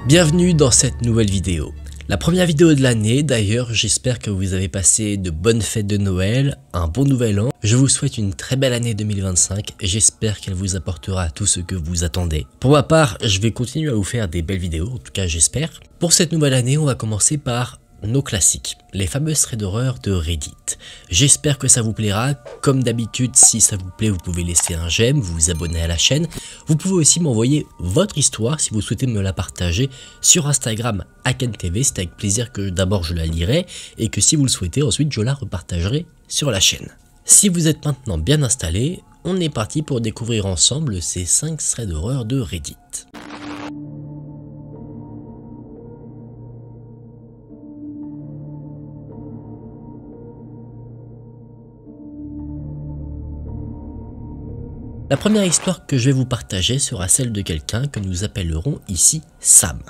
Bienvenue dans cette nouvelle vidéo. La première vidéo de l'année, d'ailleurs j'espère que vous avez passé de bonnes fêtes de Noël, un bon nouvel an. Je vous souhaite une très belle année 2025 et j'espère qu'elle vous apportera tout ce que vous attendez. Pour ma part, je vais continuer à vous faire des belles vidéos, en tout cas j'espère. Pour cette nouvelle année, on va commencer par nos classiques, les fameuses threads d'horreur de Reddit. J'espère que ça vous plaira. Comme d'habitude, si ça vous plaît, vous pouvez laisser un j'aime, vous abonner à la chaîne. Vous pouvez aussi m'envoyer votre histoire si vous souhaitez me la partager sur Instagram AkenTV. C'est avec plaisir que d'abord je la lirai et que si vous le souhaitez, ensuite je la repartagerai sur la chaîne. Si vous êtes maintenant bien installé, on est parti pour découvrir ensemble ces 5 threads d'horreur de Reddit. La première histoire que je vais vous partager sera celle de quelqu'un que nous appellerons ici Sam.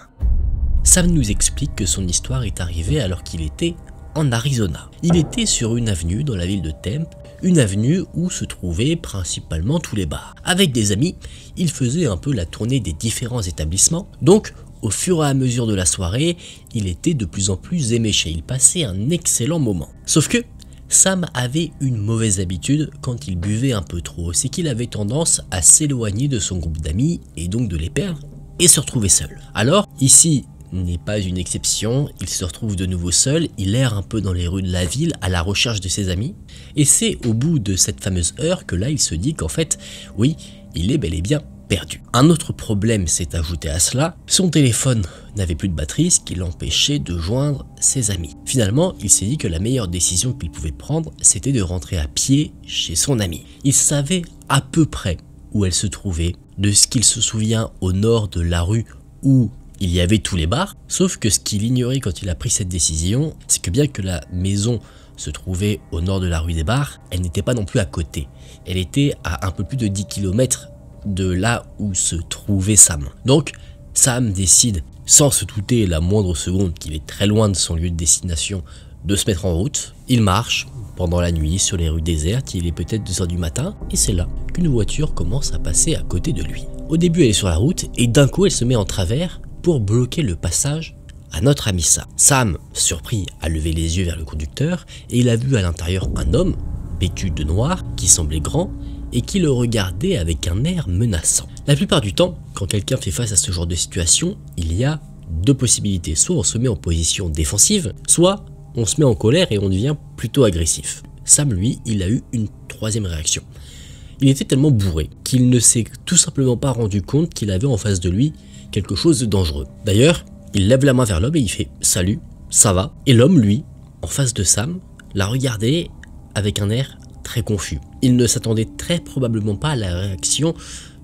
Sam nous explique que son histoire est arrivée alors qu'il était en Arizona. Il était sur une avenue dans la ville de Tempe, une avenue où se trouvaient principalement tous les bars. Avec des amis, il faisait un peu la tournée des différents établissements, donc au fur et à mesure de la soirée, il était de plus en plus éméché, il passait un excellent moment. Sauf que Sam avait une mauvaise habitude quand il buvait un peu trop, c'est qu'il avait tendance à s'éloigner de son groupe d'amis et donc de les perdre et se retrouver seul. Alors ici n'est pas une exception, il se retrouve de nouveau seul, il erre un peu dans les rues de la ville à la recherche de ses amis et c'est au bout de cette fameuse heure que là il se dit qu'en fait, oui, il est bel et bien perdu. Un autre problème s'est ajouté à cela, son téléphone n'avait plus de batterie, ce qui l'empêchait de joindre ses amis. Finalement, il s'est dit que la meilleure décision qu'il pouvait prendre, c'était de rentrer à pied chez son amie. Il savait à peu près où elle se trouvait, de ce qu'il se souvient au nord de la rue où il y avait tous les bars, sauf que ce qu'il ignorait quand il a pris cette décision, c'est que bien que la maison se trouvait au nord de la rue des bars, elle n'était pas non plus à côté. Elle était à un peu plus de 10 km de là où se trouvait Sam. Donc Sam décide, sans se douter la moindre seconde qu'il est très loin de son lieu de destination, de se mettre en route. Il marche pendant la nuit sur les rues désertes, il est peut-être 2 h du matin et c'est là qu'une voiture commence à passer à côté de lui. Au début elle est sur la route et d'un coup elle se met en travers pour bloquer le passage à notre ami Sam. Sam, surpris, a levé les yeux vers le conducteur et il a vu à l'intérieur un homme vêtu de noir qui semblait grand et qui le regardait avec un air menaçant. La plupart du temps, quand quelqu'un fait face à ce genre de situation, il y a 2 possibilités. Soit on se met en position défensive, soit on se met en colère et on devient plutôt agressif. Sam, lui, il a eu une 3e réaction. Il était tellement bourré qu'il ne s'est tout simplement pas rendu compte qu'il avait en face de lui quelque chose de dangereux. D'ailleurs, il lève la main vers l'homme et il fait « Salut, ça va ?» Et l'homme, lui, en face de Sam, l'a regardé avec un air très confus. Il ne s'attendait très probablement pas à la réaction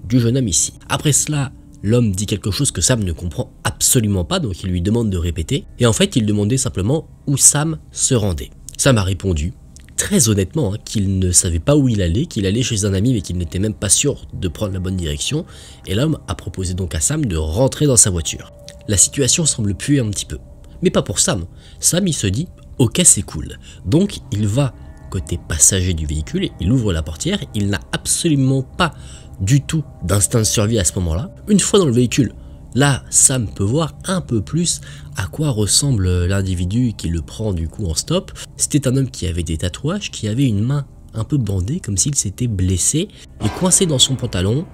du jeune homme ici. Après cela, l'homme dit quelque chose que Sam ne comprend absolument pas, donc il lui demande de répéter. Et en fait, il demandait simplement où Sam se rendait. Sam a répondu, très honnêtement, qu'il ne savait pas où il allait, qu'il allait chez un ami mais qu'il n'était même pas sûr de prendre la bonne direction. Et l'homme a proposé donc à Sam de rentrer dans sa voiture. La situation semble puer un petit peu. Mais pas pour Sam. Sam, il se dit, ok, c'est cool. Donc, il va côté passager du véhicule, il ouvre la portière, il n'a absolument pas du tout d'instinct de survie à ce moment-là. Une fois dans le véhicule, là, Sam peut voir un peu plus à quoi ressemble l'individu qui le prend du coup en stop. C'était un homme qui avait des tatouages, qui avait une main un peu bandée, comme s'il s'était blessé, et coincé dans son pantalon,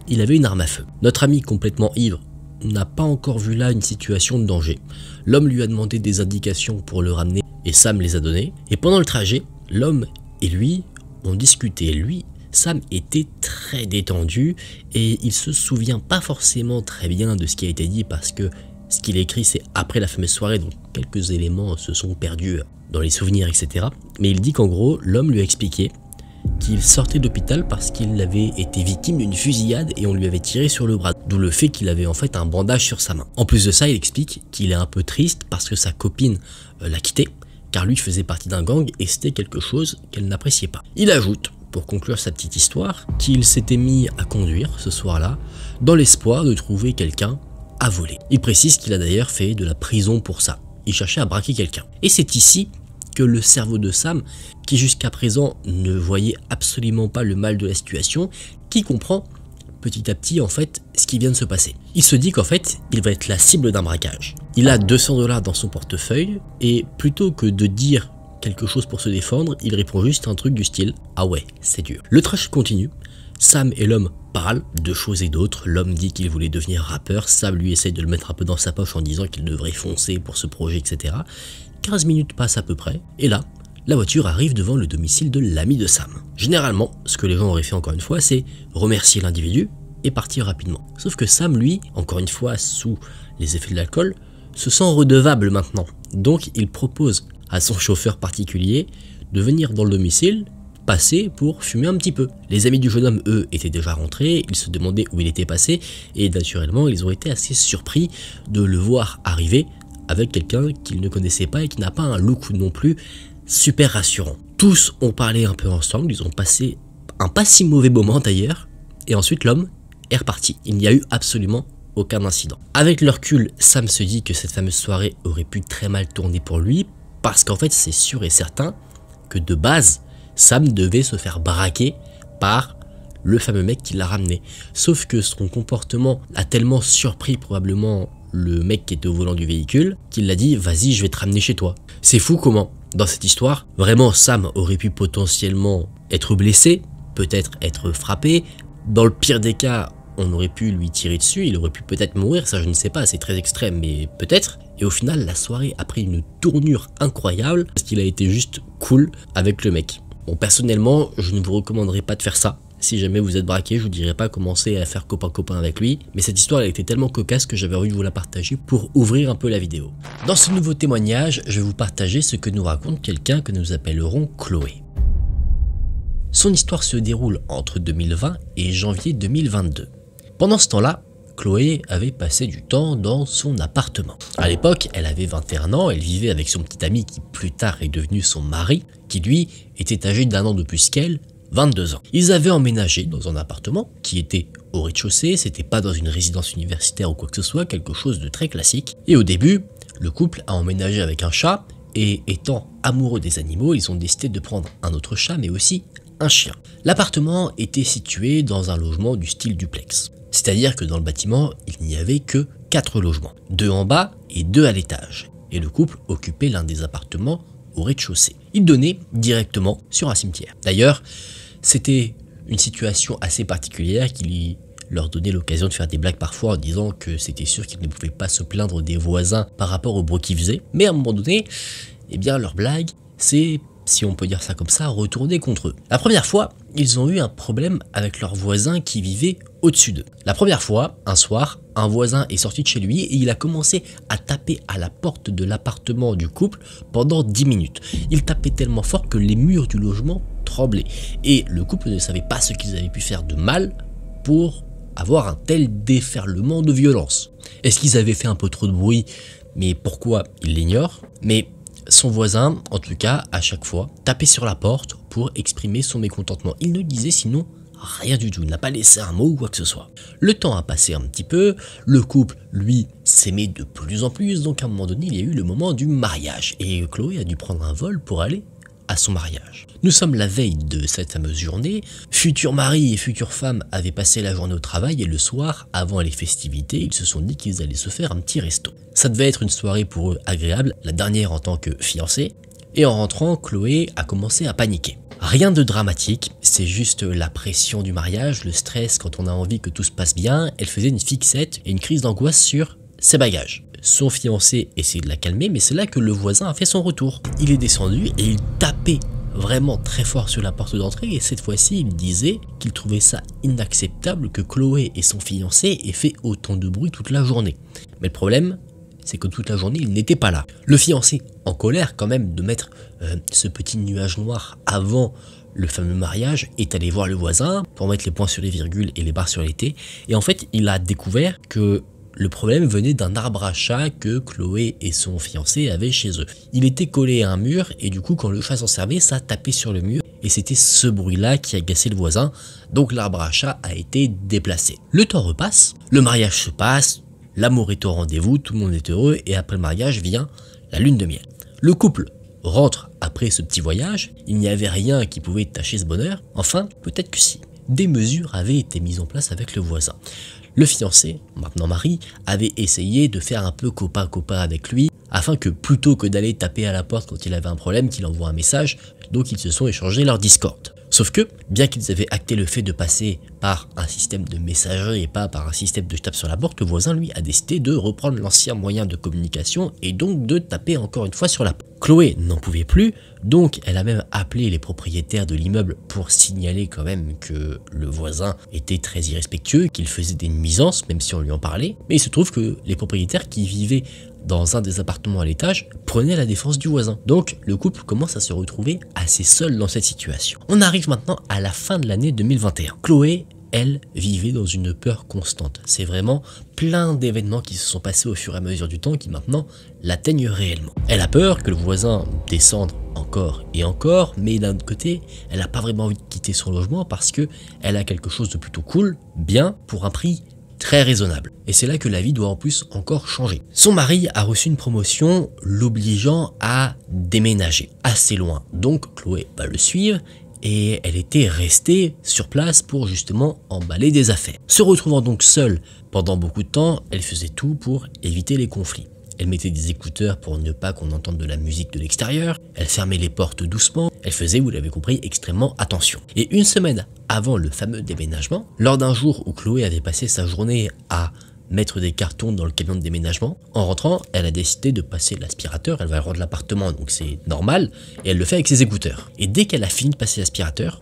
il avait une arme à feu. Notre ami complètement ivre n'a pas encore vu là une situation de danger. L'homme lui a demandé des indications pour le ramener, et Sam les a données. Et pendant le trajet, l'homme et lui ont discuté. Lui, Sam était très détendu et il se souvient pas forcément très bien de ce qui a été dit parce que ce qu'il écrit c'est après la fameuse soirée, donc quelques éléments se sont perdus dans les souvenirs, etc. Mais il dit qu'en gros, l'homme lui a expliqué qu'il sortait d'hôpital parce qu'il avait été victime d'une fusillade et on lui avait tiré sur le bras, d'où le fait qu'il avait en fait un bandage sur sa main. En plus de ça, il explique qu'il est un peu triste parce que sa copine l'a quitté, car lui faisait partie d'un gang et c'était quelque chose qu'elle n'appréciait pas. Il ajoute, pour conclure sa petite histoire, qu'il s'était mis à conduire ce soir-là dans l'espoir de trouver quelqu'un à voler. Il précise qu'il a d'ailleurs fait de la prison pour ça. Il cherchait à braquer quelqu'un. Et c'est ici que le cerveau de Sam, qui jusqu'à présent ne voyait absolument pas le mal de la situation, qui comprend petit à petit en fait ce qui vient de se passer. Il se dit qu'en fait, il va être la cible d'un braquage. Il a 200 $ dans son portefeuille et plutôt que de dire quelque chose pour se défendre, il répond juste un truc du style « Ah ouais, c'est dur ». Le trash continue. Sam et l'homme parlent de choses et d'autres. L'homme dit qu'il voulait devenir rappeur. Sam lui essaye de le mettre un peu dans sa poche en disant qu'il devrait foncer pour ce projet, etc. 15 minutes passent à peu près. Et là, la voiture arrive devant le domicile de l'ami de Sam. Généralement, ce que les gens auraient fait encore une fois, c'est remercier l'individu et partir rapidement. Sauf que Sam, lui, encore une fois sous les effets de l'alcool, se sent redevable maintenant. Donc il propose à son chauffeur particulier de venir dans le domicile, passer pour fumer un petit peu. Les amis du jeune homme, eux, étaient déjà rentrés, ils se demandaient où il était passé, et naturellement, ils ont été assez surpris de le voir arriver avec quelqu'un qu'ils ne connaissaient pas et qui n'a pas un look non plus super rassurant. Tous ont parlé un peu ensemble, ils ont passé un pas si mauvais moment d'ailleurs, et ensuite l'homme est reparti. Il n'y a eu absolument aucun incident. Avec le recul, Sam se dit que cette fameuse soirée aurait pu très mal tourner pour lui, parce qu'en fait, c'est sûr et certain que de base, Sam devait se faire braquer par le fameux mec qui l'a ramené. Sauf que son comportement a tellement surpris probablement le mec qui était au volant du véhicule qu'il l'a dit « Vas-y, je vais te ramener chez toi ». C'est fou comment, dans cette histoire, vraiment Sam aurait pu potentiellement être blessé, peut-être être frappé. Dans le pire des cas, on aurait pu lui tirer dessus, il aurait pu peut-être mourir, ça je ne sais pas, c'est très extrême, mais peut-être. Et au final, la soirée a pris une tournure incroyable parce qu'il a été juste cool avec le mec. Bon, personnellement, je ne vous recommanderais pas de faire ça. Si jamais vous êtes braqué, je vous dirais pas commencer à faire copain-copain avec lui. Mais cette histoire, elle a été tellement cocasse que j'avais envie de vous la partager pour ouvrir un peu la vidéo. Dans ce nouveau témoignage, je vais vous partager ce que nous raconte quelqu'un que nous appellerons Chloé. Son histoire se déroule entre 2020 et janvier 2022. Pendant ce temps-là, Chloé avait passé du temps dans son appartement. À l'époque, elle avait 21 ans, elle vivait avec son petit ami qui plus tard est devenu son mari, qui lui était âgé d'1 an de plus qu'elle, 22 ans. Ils avaient emménagé dans un appartement qui était au rez-de-chaussée, c'était pas dans une résidence universitaire ou quoi que ce soit, quelque chose de très classique. Et au début, le couple a emménagé avec un chat, et étant amoureux des animaux, ils ont décidé de prendre un autre chat, mais aussi un chien. L'appartement était situé dans un logement du style duplex. C'est-à-dire que dans le bâtiment, il n'y avait que 4 logements, 2 en bas et 2 à l'étage. Et le couple occupait l'un des appartements au rez-de-chaussée. Il donnait directement sur un cimetière. D'ailleurs, c'était une situation assez particulière qui leur donnait l'occasion de faire des blagues parfois en disant que c'était sûr qu'ils ne pouvaient pas se plaindre des voisins par rapport au bruit qu'ils faisaient. Mais à un moment donné, eh bien leur blague, c'est, si on peut dire ça comme ça, retourner contre eux. La première fois, ils ont eu un problème avec leur voisin qui vivait au-dessus d'eux. La première fois, un soir, un voisin est sorti de chez lui et il a commencé à taper à la porte de l'appartement du couple pendant 10 minutes. Il tapait tellement fort que les murs du logement tremblaient. Et le couple ne savait pas ce qu'ils avaient pu faire de mal pour avoir un tel déferlement de violence. Est-ce qu'ils avaient fait un peu trop de bruit? Mais pourquoi? Il l'ignore. Mais son voisin, en tout cas, à chaque fois, tapait sur la porte pour exprimer son mécontentement. Il ne disait sinon rien du tout, il n'a pas laissé un mot ou quoi que ce soit. Le temps a passé un petit peu, le couple, lui, s'aimait de plus en plus, donc à un moment donné, il y a eu le moment du mariage. Et Chloé a dû prendre un vol pour aller à son mariage. Nous sommes la veille de cette fameuse journée, futur mari et future femme avaient passé la journée au travail et le soir, avant les festivités, ils se sont dit qu'ils allaient se faire un petit resto. Ça devait être une soirée pour eux agréable, la dernière en tant que fiancée, et en rentrant, Chloé a commencé à paniquer. Rien de dramatique, c'est juste la pression du mariage, le stress quand on a envie que tout se passe bien, elle faisait une fixette et une crise d'angoisse sur ses bagages. Son fiancé essayait de la calmer, mais c'est là que le voisin a fait son retour. Il est descendu et il tapait vraiment très fort sur la porte d'entrée et cette fois-ci il disait qu'il trouvait ça inacceptable que Chloé et son fiancé aient fait autant de bruit toute la journée. Mais le problème, c'est que toute la journée il n'était pas là. Le fiancé, en colère quand même de mettre ce petit nuage noir avant le fameux mariage, est allé voir le voisin pour mettre les points sur les virgules et les barres sur les T. Et en fait il a découvert que le problème venait d'un arbre à chat que Chloé et son fiancé avaient chez eux. Il était collé à un mur et du coup quand le chat s'en servait, ça tapait sur le mur et c'était ce bruit-là qui agaçait le voisin, donc l'arbre à chat a été déplacé. Le temps repasse, le mariage se passe, l'amour est au rendez-vous, tout le monde est heureux et après le mariage vient la lune de miel. Le couple rentre après ce petit voyage, il n'y avait rien qui pouvait tacher ce bonheur, enfin peut-être que si. Des mesures avaient été mises en place avec le voisin. Le fiancé, maintenant mari, avait essayé de faire un peu copain-copain avec lui, afin que plutôt que d'aller taper à la porte quand il avait un problème, qu'il envoie un message, donc ils se sont échangés leur Discord. Sauf que, bien qu'ils avaient acté le fait de passer par un système de messagerie et pas par un système de tape sur la porte, le voisin lui a décidé de reprendre l'ancien moyen de communication et donc de taper encore une fois sur la porte. Chloé n'en pouvait plus, donc elle a même appelé les propriétaires de l'immeuble pour signaler quand même que le voisin était très irrespectueux, qu'il faisait des nuisances, même si on lui en parlait. Mais il se trouve que les propriétaires qui vivaient dans un des appartements à l'étage prenaient la défense du voisin. Donc le couple commence à se retrouver assez seul dans cette situation. On arrive maintenant à la fin de l'année 2021. Chloé, elle, vivait dans une peur constante. C'est vraiment plein d'événements qui se sont passés au fur et à mesure du temps qui maintenant l'atteignent réellement. Elle a peur que le voisin descende encore et encore, mais d'un autre côté, elle n'a pas vraiment envie de quitter son logement parce que elle a quelque chose de plutôt cool, bien, pour un prix très raisonnable. Et c'est là que la vie doit en plus encore changer. Son mari a reçu une promotion l'obligeant à déménager assez loin. Donc Chloé va le suivre et elle était restée sur place pour justement emballer des affaires. Se retrouvant donc seule pendant beaucoup de temps, elle faisait tout pour éviter les conflits. Elle mettait des écouteurs pour ne pas qu'on entende de la musique de l'extérieur, elle fermait les portes doucement, elle faisait, vous l'avez compris, extrêmement attention. Et une semaine avant le fameux déménagement, lors d'un jour où Chloé avait passé sa journée à mettre des cartons dans le camion de déménagement, en rentrant, elle a décidé de passer l'aspirateur, elle va rendre l'appartement, donc c'est normal, et elle le fait avec ses écouteurs. Et dès qu'elle a fini de passer l'aspirateur,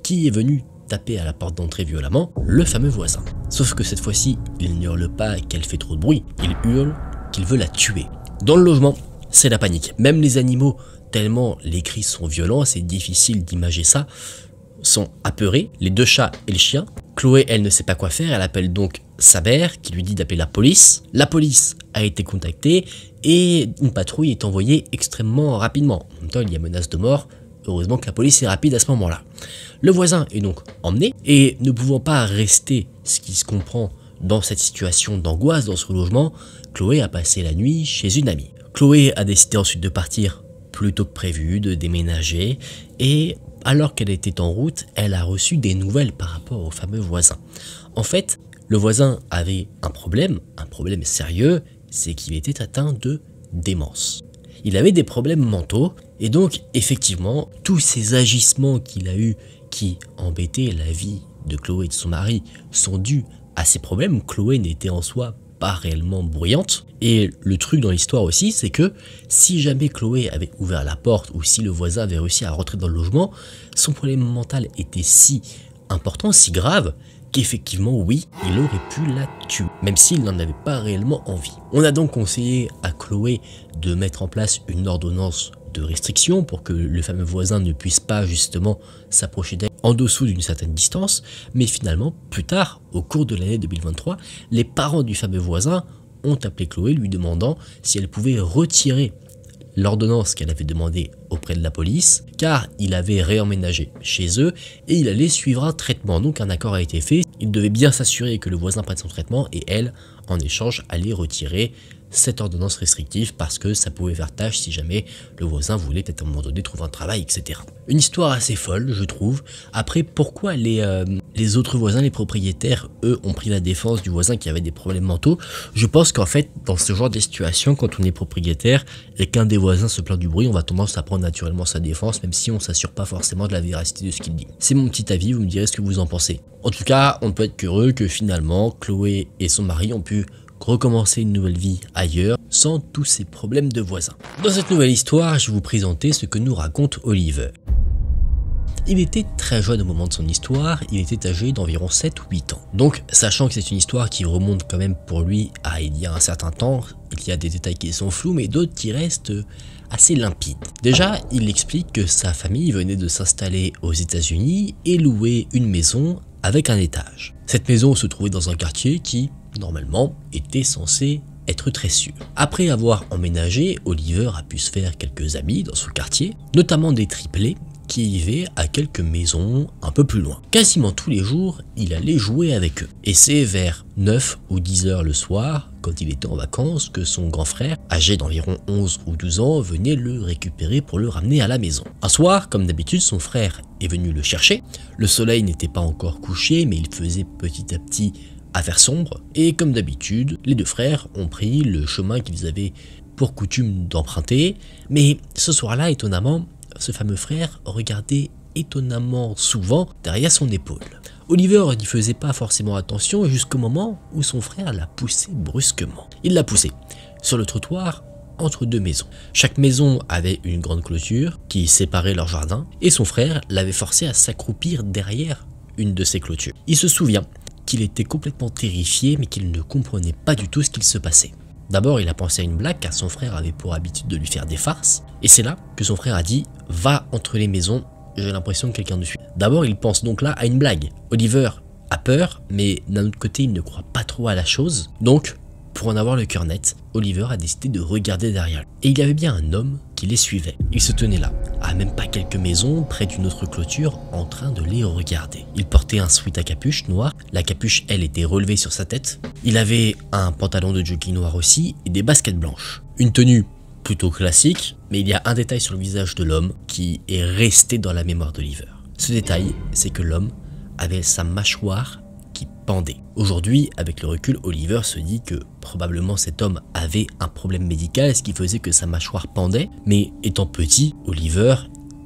qui est venu taper à la porte d'entrée violemment? Le fameux voisin. Sauf que cette fois-ci, il ne hurle pas qu'elle fait trop de bruit, il hurle qu'il veut la tuer. Dans le logement, c'est la panique. Même les animaux, tellement les cris sont violents, c'est difficile d'imager ça, sont apeurés, les deux chats et le chien. Chloé, elle ne sait pas quoi faire, elle appelle donc sa mère qui lui dit d'appeler la police. La police a été contactée et une patrouille est envoyée extrêmement rapidement. En même temps, il y a menace de mort. Heureusement que la police est rapide à ce moment-là. Le voisin est donc emmené et ne pouvant pas rester, ce qui se comprend, dans cette situation d'angoisse dans ce logement, Chloé a passé la nuit chez une amie. Chloé a décidé ensuite de partir plus tôt que prévu, de déménager, et alors qu'elle était en route, elle a reçu des nouvelles par rapport au fameux voisin. En fait, le voisin avait un problème sérieux, c'est qu'il était atteint de démence. Il avait des problèmes mentaux, et donc effectivement, tous ces agissements qu'il a eus qui embêtaient la vie de Chloé et de son mari sont dus à ces problèmes. Chloé n'était en soi pas réellement bruyante. Et le truc dans l'histoire aussi, c'est que si jamais Chloé avait ouvert la porte ou si le voisin avait réussi à rentrer dans le logement, son problème mental était si important, si grave, qu'effectivement, oui, il aurait pu la tuer, même s'il n'en avait pas réellement envie. On a donc conseillé à Chloé de mettre en place une ordonnance de restriction pour que le fameux voisin ne puisse pas justement s'approcher d'elle en dessous d'une certaine distance, mais finalement, plus tard, au cours de l'année 2023, les parents du fameux voisin ont appelé Chloé lui demandant si elle pouvait retirer l'ordonnance qu'elle avait demandée auprès de la police, car il avait réemménagé chez eux et il allait suivre un traitement. Donc un accord a été fait, il devait bien s'assurer que le voisin prenne son traitement et elle, en échange, allait retirer cette ordonnance restrictive parce que ça pouvait faire tâche si jamais le voisin voulait peut-être à un moment donné trouver un travail, etc. Une histoire assez folle, je trouve. Après, pourquoi les autres voisins, les propriétaires, eux, ont pris la défense du voisin qui avait des problèmes mentaux? Je pense qu'en fait, dans ce genre de situation, quand on est propriétaire et qu'un des voisins se plaint du bruit, on va tendance à prendre naturellement sa défense, même si on s'assure pas forcément de la véracité de ce qu'il dit. C'est mon petit avis, vous me direz ce que vous en pensez. En tout cas, on peut être qu'heureux que finalement, Chloé et son mari ont pu recommencer une nouvelle vie ailleurs sans tous ces problèmes de voisins. Dans cette nouvelle histoire, je vais vous présenter ce que nous raconte Oliver. Il était très jeune au moment de son histoire, il était âgé d'environ 7 ou 8 ans. Donc, sachant que c'est une histoire qui remonte quand même pour lui à il y a un certain temps, il y a des détails qui sont flous, mais d'autres qui restent assez limpides. Déjà, il explique que sa famille venait de s'installer aux États-Unis et louer une maison avec un étage. Cette maison se trouvait dans un quartier qui, normalement, était censé être très sûr. Après avoir emménagé, Oliver a pu se faire quelques amis dans ce quartier, notamment des triplés qui vivaient à quelques maisons un peu plus loin. Quasiment tous les jours, il allait jouer avec eux. Et c'est vers 9 ou 10 heures le soir, quand il était en vacances, que son grand frère, âgé d'environ 11 ou 12 ans, venait le récupérer pour le ramener à la maison. Un soir, comme d'habitude, son frère est venu le chercher. Le soleil n'était pas encore couché, mais il faisait petit à petit à faire sombre, et comme d'habitude, les deux frères ont pris le chemin qu'ils avaient pour coutume d'emprunter, mais ce soir-là, étonnamment, ce fameux frère regardait étonnamment souvent derrière son épaule. Oliver n'y faisait pas forcément attention jusqu'au moment où son frère l'a poussé brusquement. Il l'a poussé sur le trottoir entre deux maisons. Chaque maison avait une grande clôture qui séparait leur jardin et son frère l'avait forcé à s'accroupir derrière une de ces clôtures. Il se souvient qu'il était complètement terrifié mais qu'il ne comprenait pas du tout ce qu'il se passait. D'abord, il a pensé à une blague car son frère avait pour habitude de lui faire des farces et c'est là que son frère a dit « Va entre les maisons, j'ai l'impression que quelqu'un nous suit ». D'abord, il pense donc là à une blague. Oliver a peur mais d'un autre côté, il ne croit pas trop à la chose. Donc, pour en avoir le cœur net, Oliver a décidé de regarder derrière lui. Et il y avait bien un homme qui les suivait. Il se tenait là, à même pas quelques maisons, près d'une autre clôture, en train de les regarder. Il portait un sweat à capuche noir, la capuche, elle, était relevée sur sa tête. Il avait un pantalon de jogging noir aussi, et des baskets blanches. Une tenue plutôt classique, mais il y a un détail sur le visage de l'homme qui est resté dans la mémoire d'Oliver. Ce détail, c'est que l'homme avait sa mâchoire qui pendait. Aujourd'hui, avec le recul, Oliver se dit que probablement cet homme avait un problème médical, ce qui faisait que sa mâchoire pendait, mais étant petit, Oliver,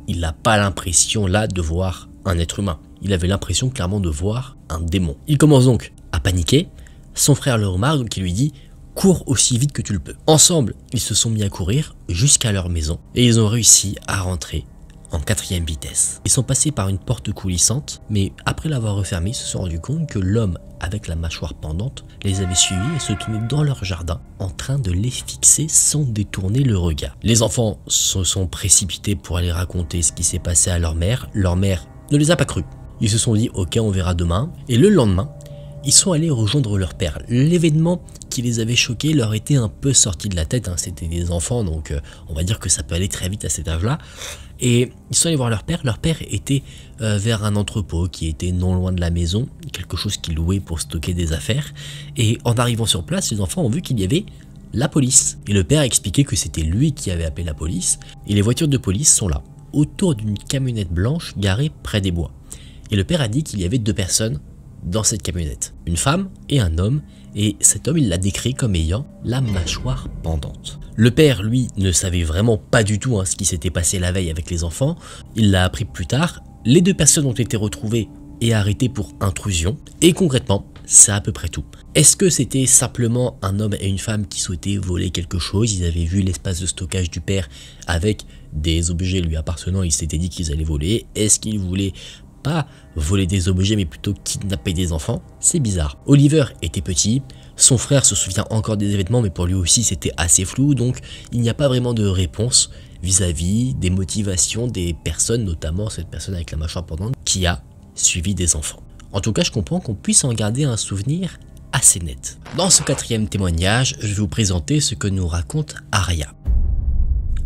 il n'a pas l'impression là de voir un être humain. Il avait l'impression clairement de voir un démon. Il commence donc à paniquer, son frère le remarque, donc il lui dit « Cours aussi vite que tu le peux ». Ensemble, ils se sont mis à courir jusqu'à leur maison et ils ont réussi à rentrer en 4e vitesse. Ils sont passés par une porte coulissante, mais après l'avoir refermée, ils se sont rendus compte que l'homme avec la mâchoire pendante les avait suivis et se tenait dans leur jardin en train de les fixer sans détourner le regard. Les enfants se sont précipités pour aller raconter ce qui s'est passé à leur mère. Leur mère ne les a pas crus. Ils se sont dit ok, on verra demain. Et le lendemain, ils sont allés rejoindre leur père. L'événement qui les avait choqués leur était un peu sorti de la tête. C'était des enfants, donc on va dire que ça peut aller très vite à cet âge-là. Et ils sont allés voir leur père. Leur père était vers un entrepôt qui était non loin de la maison, quelque chose qu'il louait pour stocker des affaires. Et en arrivant sur place, les enfants ont vu qu'il y avait la police. Et le père a expliqué que c'était lui qui avait appelé la police. Et les voitures de police sont là, autour d'une camionnette blanche garée près des bois. Et le père a dit qu'il y avait deux personnes dans cette camionnette, une femme et un homme, et cet homme il l'a décrit comme ayant la mâchoire pendante. Le père lui ne savait vraiment pas du tout ce qui s'était passé la veille avec les enfants, il l'a appris plus tard. Les deux personnes ont été retrouvées et arrêtées pour intrusion, et concrètement c'est à peu près tout. Est-ce que c'était simplement un homme et une femme qui souhaitaient voler quelque chose? Ils avaient vu l'espace de stockage du père avec des objets lui appartenant, ils s'étaient dit qu'ils allaient voler. Est-ce qu'ils voulaient pas voler des objets mais plutôt kidnapper des enfants? C'est bizarre. Oliver était petit, son frère se souvient encore des événements mais pour lui aussi c'était assez flou, donc il n'y a pas vraiment de réponse vis-à-vis des motivations des personnes, notamment cette personne avec la mâchoire pendante qui a suivi des enfants. En tout cas, je comprends qu'on puisse en garder un souvenir assez net. Dans ce 4e témoignage, je vais vous présenter ce que nous raconte Arya.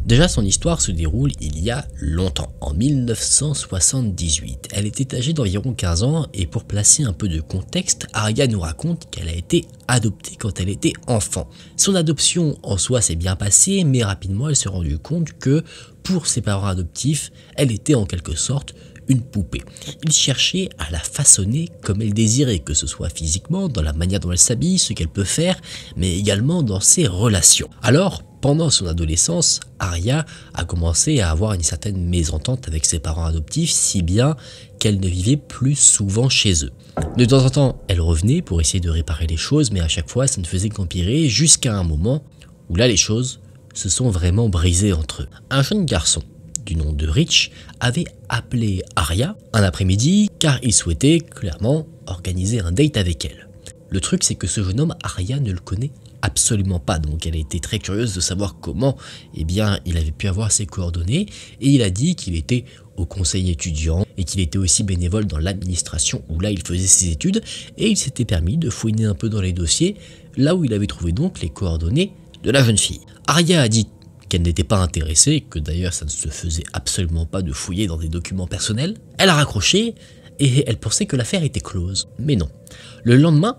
Déjà, son histoire se déroule il y a longtemps, en 1978. Elle était âgée d'environ 15 ans et pour placer un peu de contexte, Arya nous raconte qu'elle a été adoptée quand elle était enfant. Son adoption en soi s'est bien passée, mais rapidement elle s'est rendue compte que pour ses parents adoptifs, elle était en quelque sorte une poupée. Ils cherchaient à la façonner comme elle désirait, que ce soit physiquement, dans la manière dont elle s'habille, ce qu'elle peut faire, mais également dans ses relations. Alors, pendant son adolescence, Arya a commencé à avoir une certaine mésentente avec ses parents adoptifs, si bien qu'elle ne vivait plus souvent chez eux. De temps en temps, elle revenait pour essayer de réparer les choses, mais à chaque fois, ça ne faisait qu'empirer, jusqu'à un moment où là, les choses se sont vraiment brisées entre eux. Un jeune garçon du nom de Rich avait appelé Arya un après-midi car il souhaitait clairement organiser un date avec elle. Le truc, c'est que ce jeune homme, Arya ne le connaît absolument pas, donc elle a été très curieuse de savoir comment il avait pu avoir ses coordonnées, et il a dit qu'il était au conseil étudiant et qu'il était aussi bénévole dans l'administration où là il faisait ses études, et il s'était permis de fouiner un peu dans les dossiers là où il avait trouvé donc les coordonnées de la jeune fille. Arya a dit qu'elle n'était pas intéressée, que d'ailleurs ça ne se faisait absolument pas de fouiller dans des documents personnels. Elle a raccroché et elle pensait que l'affaire était close, mais non. Le lendemain,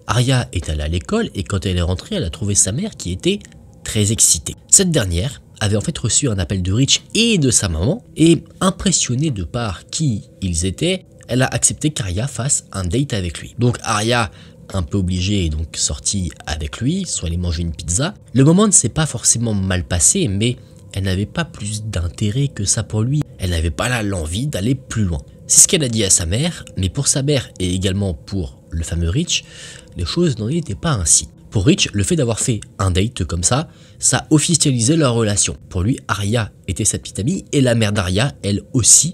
Arya est allée à l'école et quand elle est rentrée, elle a trouvé sa mère qui était très excitée. Cette dernière avait en fait reçu un appel de Rich et de sa maman et impressionnée de par qui ils étaient, elle a accepté qu'Arya fasse un date avec lui. Donc Arya un peu obligée et donc sortie avec lui, soit aller manger une pizza. Le moment ne s'est pas forcément mal passé, mais elle n'avait pas plus d'intérêt que ça pour lui. Elle n'avait pas là l'envie d'aller plus loin. C'est ce qu'elle a dit à sa mère, mais pour sa mère et également pour le fameux Rich, les choses n'en étaient pas ainsi. Pour Rich, le fait d'avoir fait un date comme ça officialisait leur relation. Pour lui, Arya était sa petite amie et la mère d'Arya, elle aussi,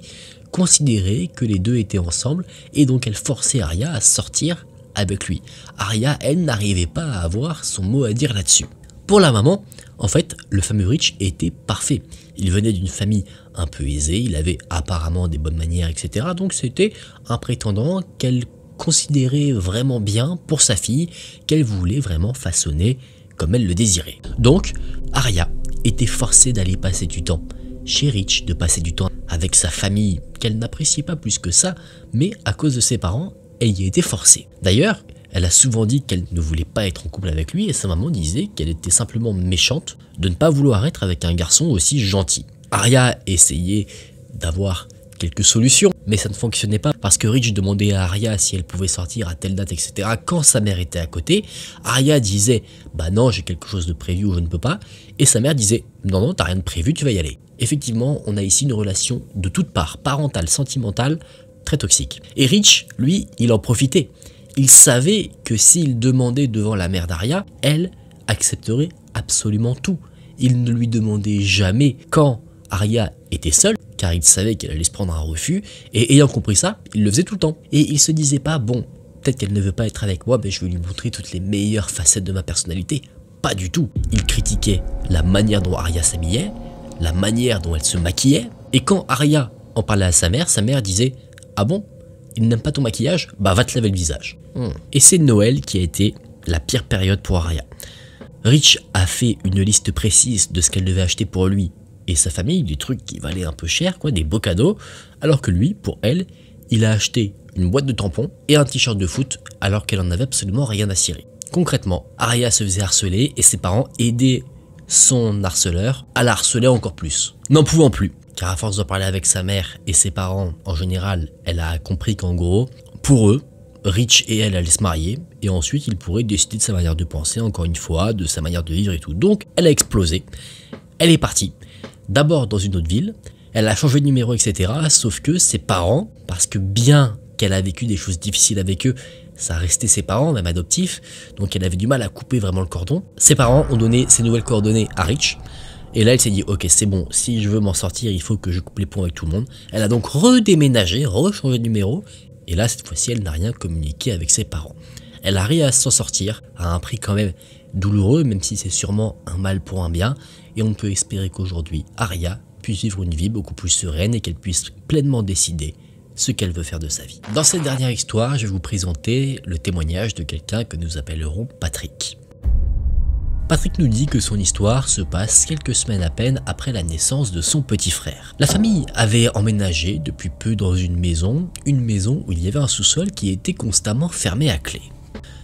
considérait que les deux étaient ensemble et donc elle forçait Arya à sortir avec lui. Arya, elle, n'arrivait pas à avoir son mot à dire là-dessus. Pour la maman, en fait, le fameux Rich était parfait. Il venait d'une famille un peu aisée, il avait apparemment des bonnes manières, etc. Donc c'était un prétendant qu'elle considérait vraiment bien pour sa fille, qu'elle voulait vraiment façonner comme elle le désirait. Donc, Arya était forcée d'aller passer du temps chez Rich, de passer du temps avec sa famille qu'elle n'appréciait pas plus que ça, mais à cause de ses parents, elle y était forcée. D'ailleurs, elle a souvent dit qu'elle ne voulait pas être en couple avec lui et sa maman disait qu'elle était simplement méchante de ne pas vouloir être avec un garçon aussi gentil. Arya essayait d'avoir quelques solutions, mais ça ne fonctionnait pas parce que Rich demandait à Arya si elle pouvait sortir à telle date, etc. Quand sa mère était à côté, Arya disait « bah non, j'ai quelque chose de prévu ou je ne peux pas » et sa mère disait « non, non, t'as rien de prévu, tu vas y aller ». Effectivement, on a ici une relation de toutes parts, parentale, sentimentale, très toxique. Et Rich, lui, il en profitait. Il savait que s'il demandait devant la mère d'Arya, elle accepterait absolument tout. Il ne lui demandait jamais quand Arya était seule, car il savait qu'elle allait se prendre un refus, et ayant compris ça, il le faisait tout le temps. Et il se disait pas, bon, peut-être qu'elle ne veut pas être avec moi, mais je vais lui montrer toutes les meilleures facettes de ma personnalité. Pas du tout. Il critiquait la manière dont Arya s'habillait, la manière dont elle se maquillait, et quand Arya en parlait à sa mère disait, ah bon, il n'aime pas ton maquillage, bah va te laver le visage. Et c'est Noël qui a été la pire période pour Arya. Rich a fait une liste précise de ce qu'elle devait acheter pour lui et sa famille, des trucs qui valaient un peu cher, quoi, des beaux cadeaux, alors que lui, pour elle, il a acheté une boîte de tampons et un t-shirt de foot alors qu'elle en avait absolument rien à cirer. Concrètement, Arya se faisait harceler et ses parents aidaient son harceleur à la harceler encore plus. N'en pouvant plus, car à force de parler avec sa mère et ses parents en général, elle a compris qu'en gros, pour eux, Rich et elle allaient se marier et ensuite il pourrait décider de sa manière de penser, encore une fois, de sa manière de vivre et tout. Donc elle a explosé, elle est partie, d'abord dans une autre ville, elle a changé de numéro, etc. Sauf que ses parents, parce que bien qu'elle a vécu des choses difficiles avec eux, ça restait ses parents, même adoptifs, donc elle avait du mal à couper vraiment le cordon. Ses parents ont donné ses nouvelles coordonnées à Rich, et là elle s'est dit ok c'est bon, si je veux m'en sortir il faut que je coupe les ponts avec tout le monde. Elle a donc redéménagé, rechangé de numéro, et là cette fois-ci elle n'a rien communiqué avec ses parents. Elle arrive à s'en sortir à un prix quand même douloureux, même si c'est sûrement un mal pour un bien, et on peut espérer qu'aujourd'hui Arya puisse vivre une vie beaucoup plus sereine et qu'elle puisse pleinement décider ce qu'elle veut faire de sa vie. Dans cette dernière histoire, je vais vous présenter le témoignage de quelqu'un que nous appellerons Patrick. Patrick nous dit que son histoire se passe quelques semaines à peine après la naissance de son petit frère. La famille avait emménagé depuis peu dans une maison où il y avait un sous-sol qui était constamment fermé à clé.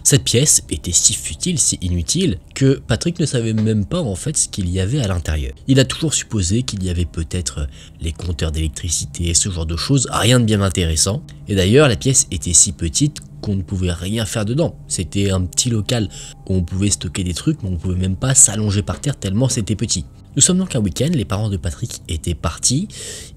Cette pièce était si futile, si inutile, que Patrick ne savait même pas en fait ce qu'il y avait à l'intérieur. Il a toujours supposé qu'il y avait peut-être les compteurs d'électricité, ce genre de choses, rien de bien intéressant. Et d'ailleurs, la pièce était si petite qu'on ne pouvait rien faire dedans. C'était un petit local où on pouvait stocker des trucs, mais on ne pouvait même pas s'allonger par terre tellement c'était petit. Nous sommes donc un week-end, les parents de Patrick étaient partis,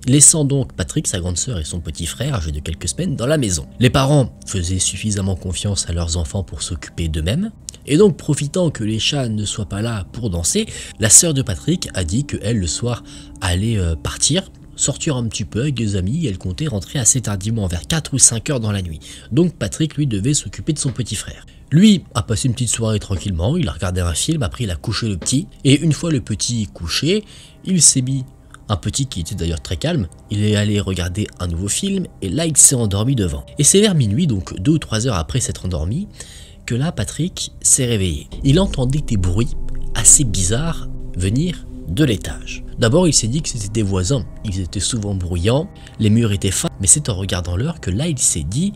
laissant donc Patrick, sa grande sœur et son petit frère, âgés de quelques semaines, dans la maison. Les parents faisaient suffisamment confiance à leurs enfants pour s'occuper d'eux-mêmes, et donc profitant que les chats ne soient pas là pour danser, la sœur de Patrick a dit qu'elle, le soir, allait partir, sortir un petit peu avec des amis, et elle comptait rentrer assez tardivement, vers 4 ou 5 heures dans la nuit. Donc Patrick, lui, devait s'occuper de son petit frère. Lui a passé une petite soirée tranquillement, il a regardé un film, après il a couché le petit, et une fois le petit couché, il s'est mis, un petit qui était d'ailleurs très calme, il est allé regarder un nouveau film, et là il s'est endormi devant. Et c'est vers minuit, donc 2 ou 3 heures après s'être endormi, que là Patrick s'est réveillé. Il entendait des bruits assez bizarres venir de l'étage. D'abord il s'est dit que c'était des voisins, ils étaient souvent bruyants, les murs étaient fins, mais c'est en regardant l'heure que là il s'est dit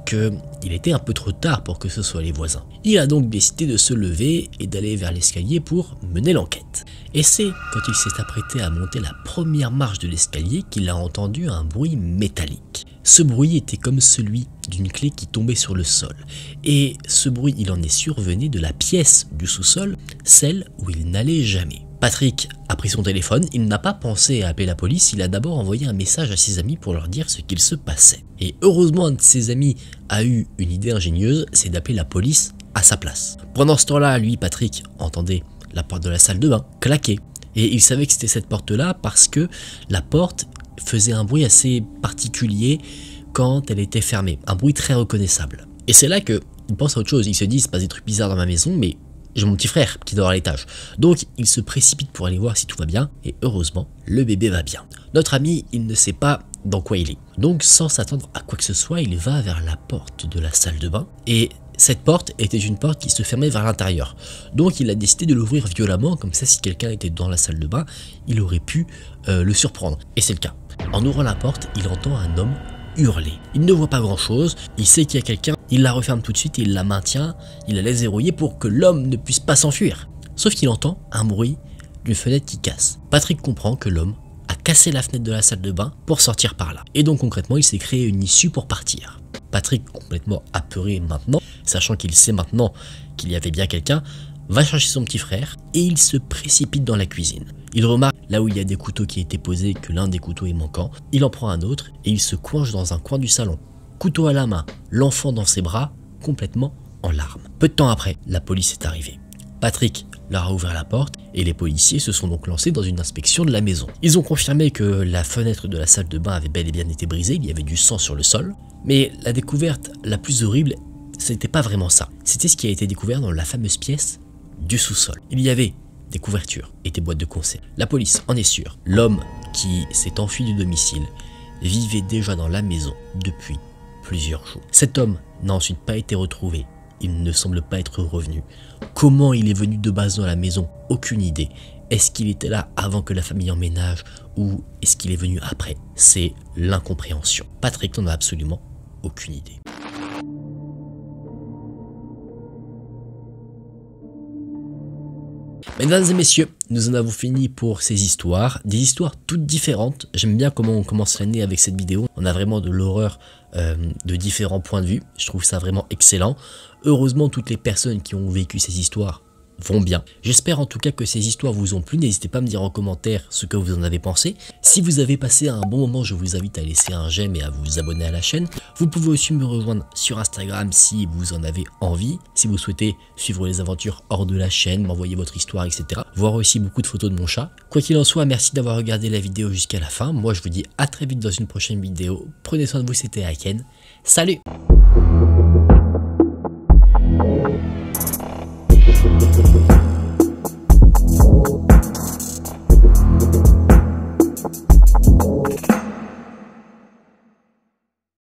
qu'il était un peu trop tard pour que ce soit les voisins. Il a donc décidé de se lever et d'aller vers l'escalier pour mener l'enquête. Et c'est quand il s'est apprêté à monter la première marche de l'escalier qu'il a entendu un bruit métallique. Ce bruit était comme celui d'une clé qui tombait sur le sol. Et ce bruit, il en est sûr, venait de la pièce du sous-sol, celle où il n'allait jamais. Patrick a pris son téléphone, il n'a pas pensé à appeler la police, il a d'abord envoyé un message à ses amis pour leur dire ce qu'il se passait. Et heureusement, un de ses amis a eu une idée ingénieuse, c'est d'appeler la police à sa place. Pendant ce temps-là, lui, Patrick, entendait la porte de la salle de bain claquer. Et il savait que c'était cette porte-là parce que la porte faisait un bruit assez particulier quand elle était fermée, un bruit très reconnaissable. Et c'est là qu'il pense à autre chose, il se dit, il se passe des trucs bizarres dans ma maison, mais j'ai mon petit frère qui dort à l'étage. Donc il se précipite pour aller voir si tout va bien, et heureusement, le bébé va bien. Notre ami, il ne sait pas dans quoi il est. Donc sans s'attendre à quoi que ce soit, il va vers la porte de la salle de bain, et cette porte était une porte qui se fermait vers l'intérieur. Donc il a décidé de l'ouvrir violemment, comme ça si quelqu'un était dans la salle de bain, il aurait pu le surprendre. Et c'est le cas. En ouvrant la porte, il entend un homme hurler. Il ne voit pas grand chose, il sait qu'il y a quelqu'un, il la referme tout de suite et il la maintient, il la laisse verrouiller pour que l'homme ne puisse pas s'enfuir. Sauf qu'il entend un bruit d'une fenêtre qui casse. Patrick comprend que l'homme a cassé la fenêtre de la salle de bain pour sortir par là. Et donc concrètement, il s'est créé une issue pour partir. Patrick, complètement apeuré maintenant, sachant qu'il sait maintenant qu'il y avait bien quelqu'un, va chercher son petit frère et il se précipite dans la cuisine. Il remarque là où il y a des couteaux qui étaient posés que l'un des couteaux est manquant. Il en prend un autre et il se coince dans un coin du salon. Couteau à la main, l'enfant dans ses bras, complètement en larmes. Peu de temps après, la police est arrivée. Patrick leur a ouvert la porte et les policiers se sont donc lancés dans une inspection de la maison. Ils ont confirmé que la fenêtre de la salle de bain avait bel et bien été brisée, il y avait du sang sur le sol. Mais la découverte la plus horrible, c'était pas vraiment ça. C'était ce qui a été découvert dans la fameuse pièce du sous-sol. Il y avait des couvertures et des boîtes de conserve. La police en est sûre. L'homme qui s'est enfui du domicile vivait déjà dans la maison depuis plusieurs jours. Cet homme n'a ensuite pas été retrouvé. Il ne semble pas être revenu. Comment il est venu de base dans la maison? Aucune idée. Est-ce qu'il était là avant que la famille emménage ou est-ce qu'il est venu après? C'est l'incompréhension. Patrick n'en a absolument aucune idée. Mesdames et messieurs, nous en avons fini pour ces histoires, des histoires toutes différentes. J'aime bien comment on commence l'année avec cette vidéo. On a vraiment de l'horreur de différents points de vue. Je trouve ça vraiment excellent. Heureusement, toutes les personnes qui ont vécu ces histoires vont bien. J'espère en tout cas que ces histoires vous ont plu. N'hésitez pas à me dire en commentaire ce que vous en avez pensé. Si vous avez passé un bon moment, je vous invite à laisser un j'aime et à vous abonner à la chaîne. Vous pouvez aussi me rejoindre sur Instagram si vous en avez envie. Si vous souhaitez suivre les aventures hors de la chaîne, m'envoyer votre histoire, etc. Voir aussi beaucoup de photos de mon chat. Quoi qu'il en soit, merci d'avoir regardé la vidéo jusqu'à la fin. Moi, je vous dis à très vite dans une prochaine vidéo. Prenez soin de vous, c'était Aken. Salut!